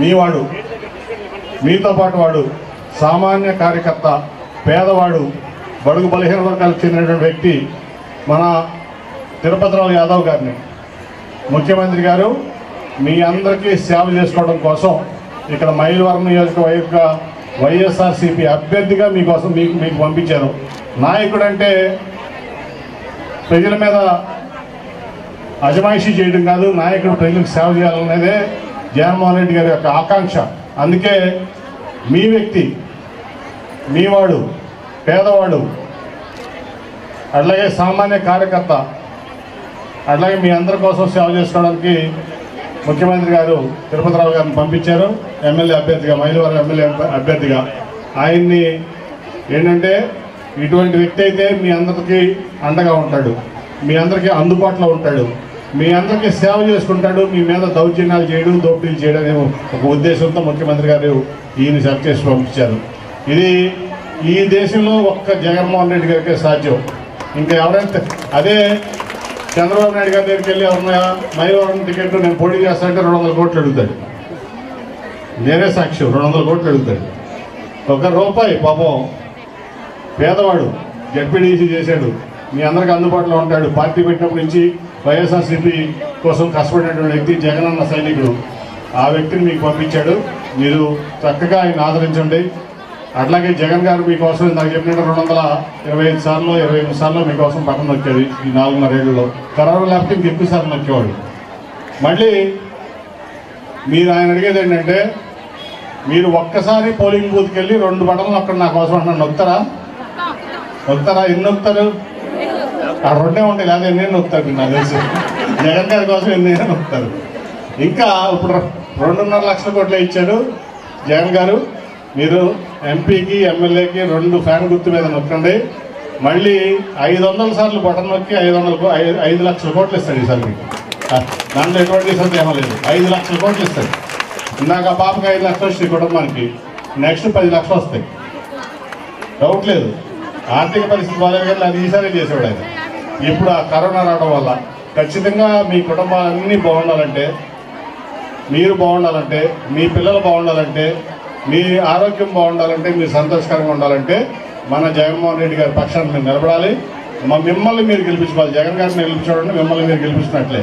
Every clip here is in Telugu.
మీవాడు, మీతో పాటు వాడు సామాన్య కార్యకర్త, పేదవాడు, బడుగు బలహీన వర్గాలకు చెందినటువంటి వ్యక్తి మన తిరుపతిరావు యాదవ్ గారిని ముఖ్యమంత్రి గారు మీ అందరికీ సేవ చేసుకోవడం కోసం ఇక్కడ మైలవరం నియోజకవర్గ వైఎస్ఆర్సీపీ అభ్యర్థిగా మీకోసం మీకు పంపించారు. నాయకుడు అంటే ప్రజల మీద అజమాయిషీ చేయడం కాదు, నాయకుడు ప్రజలకు సేవ చేయాలనేదే జగన్మోహన్ రెడ్డి గారి యొక్క ఆకాంక్ష. అందుకే మీ వ్యక్తి, మీవాడు, పేదవాడు, అట్లాగే సామాన్య కార్యకర్త, అట్లాగే మీ అందరి కోసం సేవ చేసుకోవడానికి ముఖ్యమంత్రి గారు తిరుపతిరావు గారిని పంపించారు ఎమ్మెల్యే అభ్యర్థిగా, మైలవరం ఎమ్మెల్యే అభ్యర్థిగా. ఆయన్ని ఏంటంటే ఇటువంటి వ్యక్తి అయితే మీ అందరికీ అండగా ఉంటాడు, మీ అందరికీ అందుబాటులో ఉంటాడు, మీ అందరికీ సేవ చేసుకుంటాడు, మీ మీద దౌర్జన్యాలు చేయడం, దోపిడీలు చేయడం అనే ఒక ఉద్దేశంతో ముఖ్యమంత్రి గారు ఈయన సెలెక్ట్ చేసి పంపించారు. ఇది ఈ దేశంలో ఒక్క జగన్మోహన్ రెడ్డి గారికే సాధ్యం. ఇంకా ఎవరైతే అదే చంద్రబాబు నాయుడు గారి దగ్గరికి వెళ్ళి ఎవరన్నా మైలవరం టికెట్ నేను పోటీ చేస్తానంటే 200 కోట్లు అడుగుతాడు. నేనే సాక్ష్యం, 200 కోట్లు అడుగుతాడు. ₹1 పాపం పేదవాడు జడ్పీడీసీ చేశాడు, మీ అందరికీ అందుబాటులో ఉంటాడు. పార్టీ పెట్టినప్పటి నుంచి వైఎస్ఆర్సీపీ కోసం కష్టపడినటువంటి వ్యక్తి, జగనన్న సైనికుడు. ఆ వ్యక్తిని మీకు పంపించాడు. మీరు చక్కగా ఆయన ఆదరించండి. అట్లాగే జగన్ గారు మీకోసం నాకు చెప్పినట్టు 225 సార్లు 28 సార్లు మీకోసం బటన్ నొక్కేది ఈ 4.5 ఏళ్ళలో. కరోనా లేకపోతే ఇంకెక్కువ సార్లు నొక్కేవాడు. మళ్ళీ మీరు ఆయన అడిగేది ఏంటంటే మీరు ఒక్కసారి పోలింగ్ బూత్కి వెళ్ళి 2 బటన్లు అక్కడ నా కోసం అంటున్నాను, నొక్కుతారా? ఎన్ని నొక్కుతారు? ఆ 2 ఉంటాయి, లేదా ఎన్ని నొక్కుతారు? నాకు తెలిసి జగన్ గారి కోసం ఎన్ని నొక్కుతారు. ఇంకా ఇప్పుడు 2.5 లక్షల కోట్లు ఇచ్చాడు జగన్ గారు. మీరు ఎంపీకి ఎమ్మెల్యేకి 2 ఫ్యాన్ గుర్తు మీద నొక్కండి. మళ్ళీ 500 సార్లు బటన్ నొక్కి 5 లక్షల కోట్లు ఇస్తాడు ఈసారి మీకు. దాంట్లో ఎటువంటి సందేహం లేదు, 5 లక్షల కోట్లు ఇస్తాడు. ఇందాక పాపకి 5 లక్షలు వస్తాయి కుటుంబానికి, నెక్స్ట్ 10 లక్షలు వస్తాయి, డౌట్ లేదు. ఆర్థిక పరిస్థితి బాగాలేదు కానీ అది ఈసారి చేసేవాడు ఆయన. ఇప్పుడు ఆ కరోనా రావడం వల్ల ఖచ్చితంగా మీ కుటుంబాలన్నీ బాగుండాలంటే, మీరు బాగుండాలంటే, మీ పిల్లలు బాగుండాలంటే, మీ ఆరోగ్యం బాగుండాలంటే, మీరు సంతోషకరంగా ఉండాలంటే మన జగన్మోహన్ రెడ్డి గారి పక్షాన్ని మీరు నిలబడాలి. మిమ్మల్ని మీరు గెలిపించుకోవాలి. జగన్ గారిని గెలిపించుకోవాలంటే మిమ్మల్ని మీరు గెలిపించినట్లే.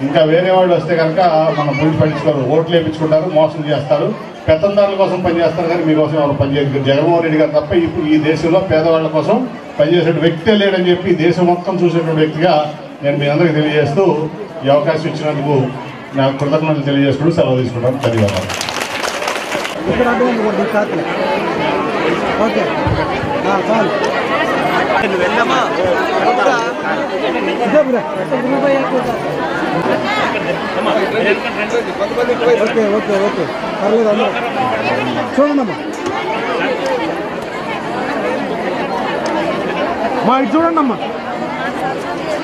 ఇంకా వేరే వాళ్ళు వస్తే కనుక మనం గురించి పట్టించుకోరు, ఓట్లు వేయించుకుంటారు, మోసం చేస్తారు, పెత్తందారుల కోసం పనిచేస్తారు, కానీ మీకోసం ఎవరు పనిచేయరు. జగన్మోహన్ రెడ్డి గారు తప్ప ఇప్పుడు ఈ దేశంలో పేదవాళ్ళ కోసం పనిచేసే వ్యక్తే లేడని చెప్పి దేశం మొత్తం చూసేటువంటి వ్యక్తిగా నేను మీ అందరికీ తెలియజేస్తూ ఈ అవకాశం ఇచ్చినందుకు నాకు కృతజ్ఞతలు తెలియజేసుకుంటూ సెలవు తీసుకుంటాను. ధన్యవాదాలు. ఓకే ఓకే ఓకే పర్లేదు అమ్మా, చూడండి అమ్మా, ఇటు చూడండి అమ్మా.